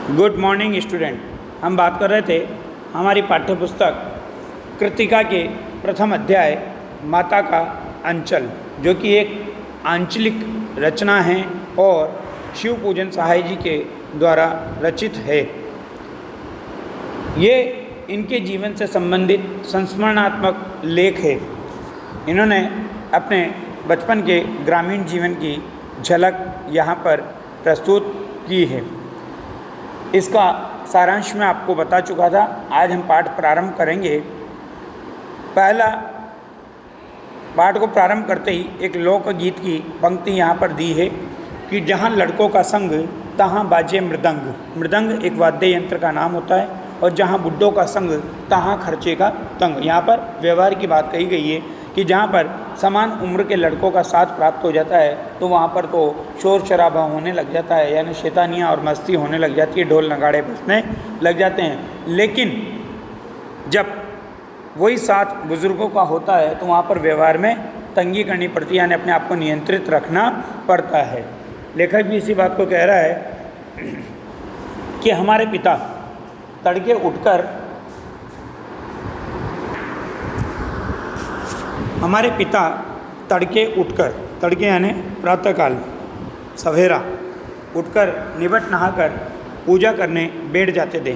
Good morning student. हम बात कर रहे थे हमारी पाठ्यपुस्तक कृतिका के प्रथम अध्याय माता का अंचल, जो कि एक आंचलिक रचना है और शिव पूजन सहाय जी के द्वारा रचित है। ये इनके जीवन से संबंधित संस्मरणात्मक लेख है। इन्होंने अपने बचपन के ग्रामीण जीवन की झलक यहाँ पर प्रस्तुत की है। इसका सारांश मैं आपको बता चुका था। आज हम पाठ प्रारंभ करेंगे। पहला पाठ को प्रारंभ करते ही एक लोकगीत की पंक्ति यहाँ पर दी है कि जहाँ लड़कों का संग तहाँ बाजे मृदंग। मृदंग एक वाद्य यंत्र का नाम होता है। और जहाँ बुड्ढों का संग तहाँ खर्चे का तंग। यहाँ पर व्यवहार की बात कही गई है कि जहाँ पर समान उम्र के लड़कों का साथ प्राप्त हो जाता है तो वहाँ पर तो शोर शराबा होने लग जाता है, यानी शैतानियाँ और मस्ती होने लग जाती है, ढोल नगाड़े बजने लग जाते हैं। लेकिन जब वही साथ बुज़ुर्गों का होता है तो वहाँ पर व्यवहार में तंगी करनी पड़ती है, यानी अपने आप को नियंत्रित रखना पड़ता है। लेखक भी इसी बात को कह रहा है कि हमारे पिता तड़के उठकर तड़के यानी प्रातःकाल सवेरा उठकर निवट नहाकर पूजा करने बैठ जाते थे।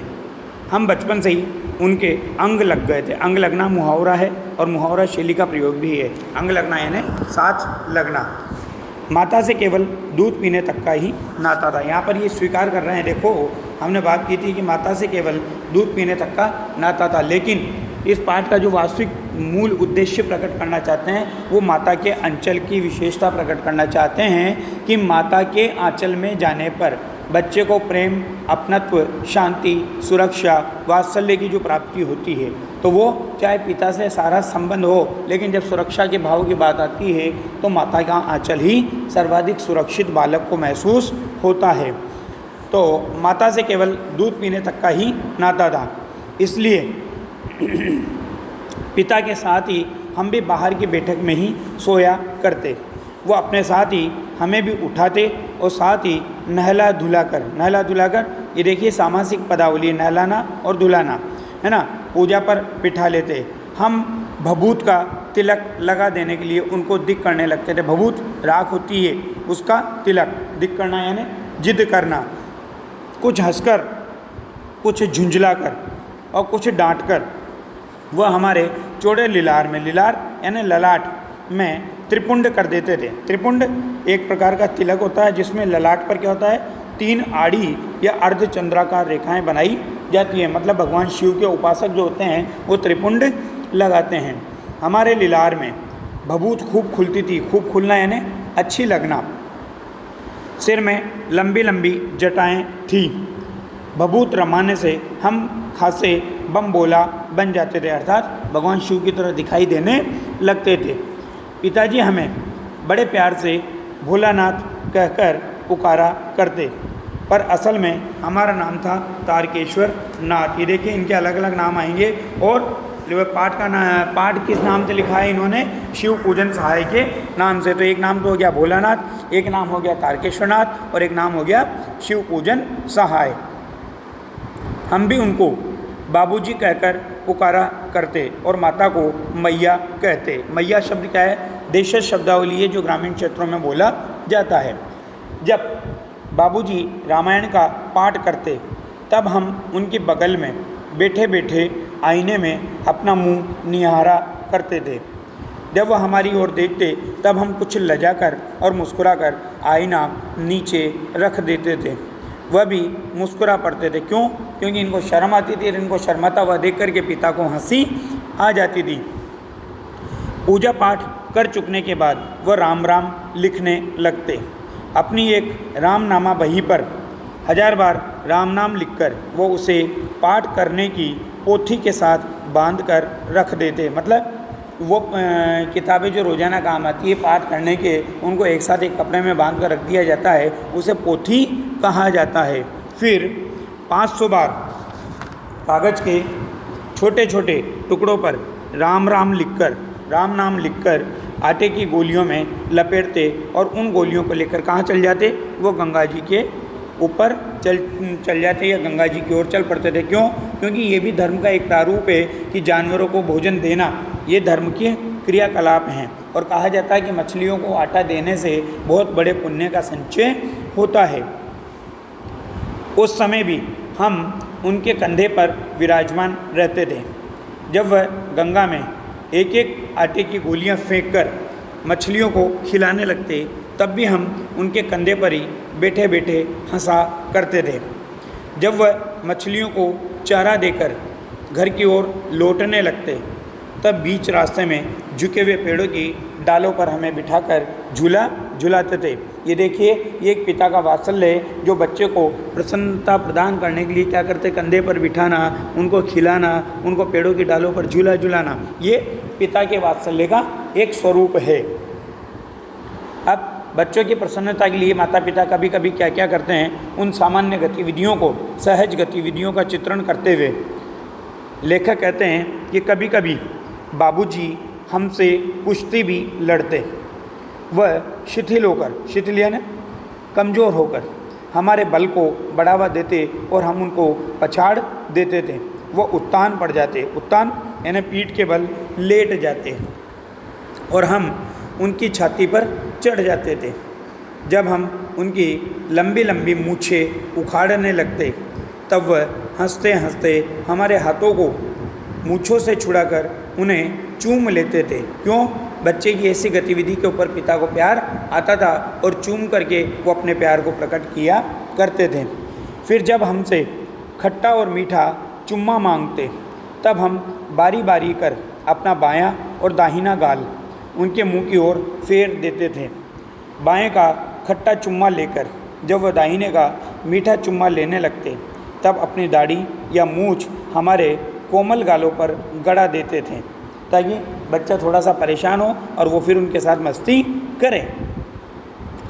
हम बचपन से ही उनके अंग लग गए थे। अंग लगना मुहावरा है और मुहावरा शैली का प्रयोग भी है। अंग लगना यानी साथ लगना। माता से केवल दूध पीने तक का ही नाता था। यहाँ पर ये स्वीकार कर रहे हैं, देखो हमने बात की थी कि माता से केवल दूध पीने तक का नाता था, लेकिन इस पाठ का जो वास्तविक मूल उद्देश्य प्रकट करना चाहते हैं वो माता के अंचल की विशेषता प्रकट करना चाहते हैं कि माता के आंचल में जाने पर बच्चे को प्रेम, अपनत्व, शांति, सुरक्षा, वात्सल्य की जो प्राप्ति होती है, तो वो चाहे पिता से सारा संबंध हो, लेकिन जब सुरक्षा के भाव की बात आती है तो माता का आंचल ही सर्वाधिक सुरक्षित बालक को महसूस होता है। तो माता से केवल दूध पीने तक का ही नाता था, इसलिए पिता के साथ ही हम भी बाहर की बैठक में ही सोया करते। वो अपने साथ ही हमें भी उठाते और साथ ही नहला धुलाकर ये देखिए सामासिक पदावली, नहलाना और धुलाना है ना, पूजा पर बिठा लेते। हम भभूत का तिलक लगा देने के लिए उनको दिक करने लगते थे। भभूत राख होती है, उसका तिलक, दिक करना यानी जिद करना। कुछ हंसकर, कुछ झुंझलाकर और कुछ डांटकर वह हमारे चौड़े लिलार में, लिलार यानी ललाट में त्रिपुंड कर देते थे। त्रिपुंड एक प्रकार का तिलक होता है जिसमें ललाट पर क्या होता है, 3 आड़ी या अर्धचंद्राकार रेखाएं बनाई जाती हैं। मतलब भगवान शिव के उपासक जो होते हैं वो त्रिपुंड लगाते हैं। हमारे लिलार में भभूत खूब खुलती थी। खूब खुलना यानी अच्छी लगना। सिर में लंबी लंबी जटाएं थी। भभूत रमाने से हम खासे बम बोला बन जाते थे, अर्थात भगवान शिव की तरह दिखाई देने लगते थे। पिताजी हमें बड़े प्यार से भोलानाथ कहकर पुकारा करते, पर असल में हमारा नाम था तारकेश्वर नाथ। ये देखिए इनके अलग अलग नाम आएंगे। और पाठ किस नाम से लिखा है इन्होंने, शिव पूजन सहाय के नाम से। तो एक नाम तो हो गया भोलानाथ, एक नाम हो गया तारकेश्वरनाथ और एक नाम हो गया शिव पूजन सहाय। हम भी उनको बाबूजी कहकर पुकारा करते और माता को मैया कहते। मैया शब्द क्या है, देशज शब्दावली है जो ग्रामीण क्षेत्रों में बोला जाता है। जब बाबूजी रामायण का पाठ करते तब हम उनके बगल में बैठे बैठे आईने में अपना मुंह निहारा करते थे। जब वह हमारी ओर देखते तब हम कुछ लजाकर और मुस्कुराकर आईना नीचे रख देते थे। वह भी मुस्कुरा पड़ते थे। क्यों? क्योंकि इनको शर्म आती थी। इनको शर्माता हुआ देख कर के पिता को हंसी आ जाती थी। पूजा पाठ कर चुकने के बाद वह राम राम लिखने लगते। अपनी एक रामनामा बही पर 1000 बार राम नाम लिखकर वो उसे पाठ करने की पोथी के साथ बांध कर रख देते। मतलब वो किताबें जो रोज़ाना काम आती है पाठ करने के, उनको एक साथ एक कपड़े में बांध कर रख दिया जाता है, उसे पोथी कहा जाता है। फिर 500 बार कागज़ के छोटे छोटे टुकड़ों पर राम नाम लिखकर आटे की गोलियों में लपेटते और उन गोलियों को लेकर कहाँ चल जाते, वो गंगा जी के ऊपर चल जाते या गंगा जी की ओर चल पड़ते थे। क्यों? क्योंकि ये भी धर्म का एक प्रारूप है कि जानवरों को भोजन देना ये धर्म के क्रियाकलाप हैं। और कहा जाता है कि मछलियों को आटा देने से बहुत बड़े पुण्य का संचय होता है। उस समय भी हम उनके कंधे पर विराजमान रहते थे। जब वह गंगा में एक एक आटे की गोलियां फेंककर मछलियों को खिलाने लगते, तब भी हम उनके कंधे पर ही बैठे बैठे हंसा करते थे। जब वह मछलियों को चारा देकर घर की ओर लौटने लगते, तब बीच रास्ते में झुके हुए पेड़ों की डालों पर हमें बिठाकर झूला झुलाते थे। ये देखिए, ये एक पिता का वात्सल्य है जो बच्चे को प्रसन्नता प्रदान करने के लिए क्या करते, कंधे पर बिठाना, उनको खिलाना, उनको पेड़ों की डालों पर झूला झुलाना, ये पिता के वात्सल्य का एक स्वरूप है। अब बच्चों की प्रसन्नता के लिए माता पिता कभी कभी क्या क्या करते हैं, उन सामान्य गतिविधियों को, सहज गतिविधियों का चित्रण करते हुए लेखक कहते हैं कि कभी कभी बाबूजी हमसे कुश्ती भी लड़ते। वह शिथिल होकर, शिथिल यानी कमज़ोर होकर हमारे बल को बढ़ावा देते और हम उनको पछाड़ देते थे। वह उत्तान पड़ जाते, उत्तान यानी पीठ के बल लेट जाते और हम उनकी छाती पर चढ़ जाते थे। जब हम उनकी लंबी लंबी मूछें उखाड़ने लगते, तब वह हंसते हंसते हमारे हाथों को मूछों से छुड़ाकर उन्हें चूम लेते थे। क्यों? बच्चे की ऐसी गतिविधि के ऊपर पिता को प्यार आता था और चूम करके वो अपने प्यार को प्रकट किया करते थे। फिर जब हमसे खट्टा और मीठा चुम्मा मांगते, तब हम बारी बारी कर अपना बायां और दाहिना गाल उनके मुंह की ओर फेर देते थे। बाएं का खट्टा चुम्मा लेकर जब वह दाहिने का मीठा चुम्मा लेने लगते, तब अपनी दाढ़ी या मूछ हमारे कोमल गालों पर गड़ा देते थे ताकि बच्चा थोड़ा सा परेशान हो और वो फिर उनके साथ मस्ती करे।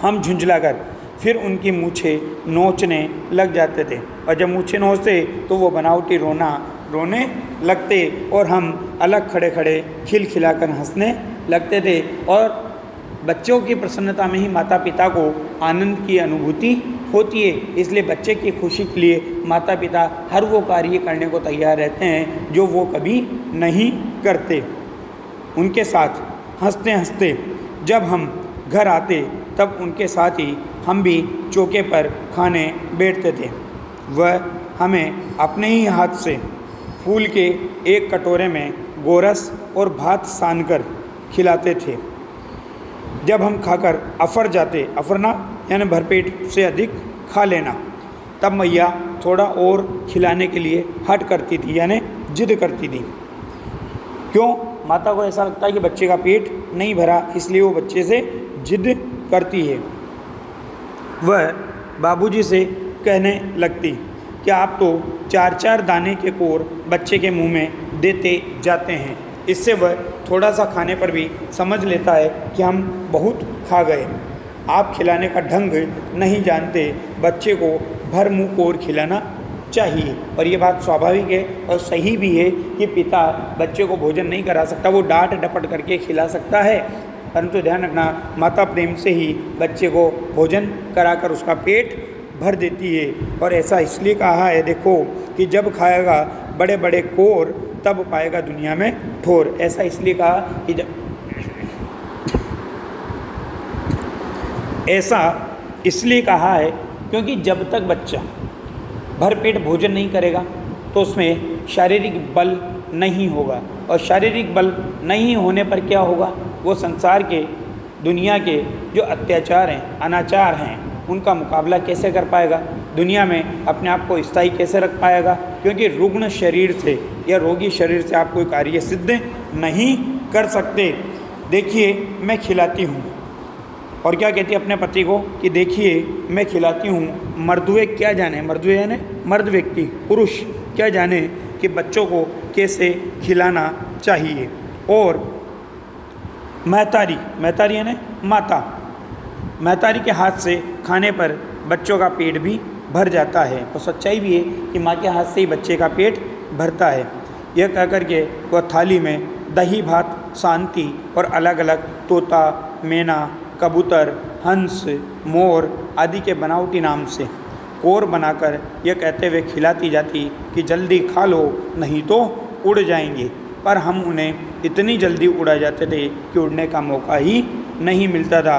हम झुंझलाकर फिर उनकी मूछें नोचने लग जाते थे और जब मूछें नोचते तो वो बनावटी रोने लगते और हम अलग खड़े खड़े खिलखिलाकर हंसने लगते थे। और बच्चों की प्रसन्नता में ही माता पिता को आनंद की अनुभूति होती है। इसलिए बच्चे की खुशी के लिए माता पिता हर वो कार्य करने को तैयार रहते हैं जो वो कभी नहीं करते। उनके साथ हंसते हंसते जब हम घर आते, तब उनके साथ ही हम भी चौके पर खाने बैठते थे। वह हमें अपने ही हाथ से फूल के एक कटोरे में गोरस और भात सानकर खिलाते थे। जब हम खाकर अफर जाते, अफरना यानी भरपेट से अधिक खा लेना, तब मैया थोड़ा और खिलाने के लिए हट करती थी यानी जिद करती थी। क्यों? माता को ऐसा लगता है कि बच्चे का पेट नहीं भरा, इसलिए वो बच्चे से जिद करती है। वह बाबूजी से कहने लगती कि आप तो 4-4 दाने के कोर बच्चे के मुंह में देते जाते हैं। इससे वह थोड़ा सा खाने पर भी समझ लेता है कि हम बहुत खा गए। आप खिलाने का ढंग नहीं जानते, बच्चे को भर मुंह कोर खिलाना चाहिए। और ये बात स्वाभाविक है और सही भी है कि पिता बच्चे को भोजन नहीं करा सकता, वो डांट डपट करके खिला सकता है, परंतु ध्यान रखना माता प्रेम से ही बच्चे को भोजन कराकर उसका पेट भर देती है। और ऐसा इसलिए कहा है, देखो कि जब खाएगा बड़े बड़े कोर तब पाएगा दुनिया में ठोर। ऐसा इसलिए कहा कि ऐसा इसलिए कहा है क्योंकि जब तक बच्चा भरपेट भोजन नहीं करेगा तो उसमें शारीरिक बल नहीं होगा, और शारीरिक बल नहीं होने पर क्या होगा, वो संसार के, दुनिया के जो अत्याचार हैं, अनाचार हैं, उनका मुकाबला कैसे कर पाएगा, दुनिया में अपने आप को स्थायी कैसे रख पाएगा। क्योंकि रुग्ण शरीर से या रोगी शरीर से आप कोई कार्य सिद्ध नहीं कर सकते। देखिए मैं खिलाती हूँ, और क्या कहती है अपने पति को कि देखिए मैं खिलाती हूँ। मर्दुए क्या जाने, मर्दुए यानी मर्द व्यक्ति, पुरुष क्या जाने कि बच्चों को कैसे खिलाना चाहिए। और महतारी, महतारी यानी माता, महतारी के हाथ से खाने पर बच्चों का पेट भी भर जाता है। और सच्चाई भी है कि माँ के हाथ से ही बच्चे का पेट भरता है। यह कह कर के वह थाली में दही भात, शांति और अलग अलग तोता, मैना, कबूतर, हंस, मोर आदि के बनावटी नाम से कोर बनाकर यह कहते हुए खिलाती जाती कि जल्दी खा लो नहीं तो उड़ जाएंगे, पर हम उन्हें इतनी जल्दी उड़ा जाते थे कि उड़ने का मौका ही नहीं मिलता था।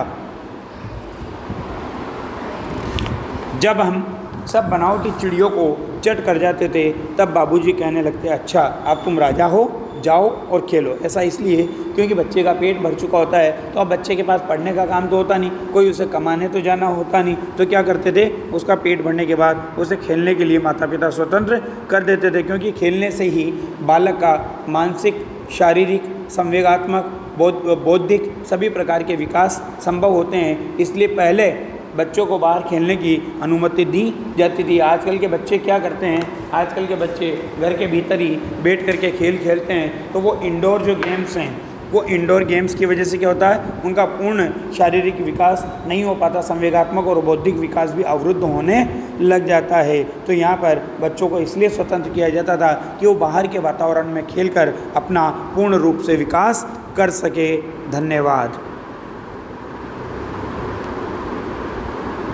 जब हम सब बनावटी चिड़ियों को चट कर जाते थे तब बाबूजी कहने लगते, अच्छा अब तुम राजा हो, जाओ और खेलो। ऐसा इसलिए क्योंकि बच्चे का पेट भर चुका होता है, तो अब बच्चे के पास पढ़ने का काम तो होता नहीं, कोई उसे कमाने तो जाना होता नहीं, तो क्या करते थे, उसका पेट भरने के बाद उसे खेलने के लिए माता पिता स्वतंत्र कर देते थे, क्योंकि खेलने से ही बालक का मानसिक, शारीरिक, संवेगात्मक, बौद्धिक सभी प्रकार के विकास संभव होते हैं। इसलिए पहले बच्चों को बाहर खेलने की अनुमति दी जाती थी। आजकल के बच्चे क्या करते हैं, आजकल के बच्चे घर के भीतर ही बैठ करके खेल खेलते हैं, तो वो इंडोर जो गेम्स हैं, वो इंडोर गेम्स की वजह से क्या होता है, उनका पूर्ण शारीरिक विकास नहीं हो पाता, संवेगात्मक और बौद्धिक विकास भी अवरुद्ध होने लग जाता है। तो यहाँ पर बच्चों को इसलिए स्वतंत्र किया जाता था कि वो बाहर के वातावरण में खेलकर अपना पूर्ण रूप से विकास कर सके। धन्यवाद।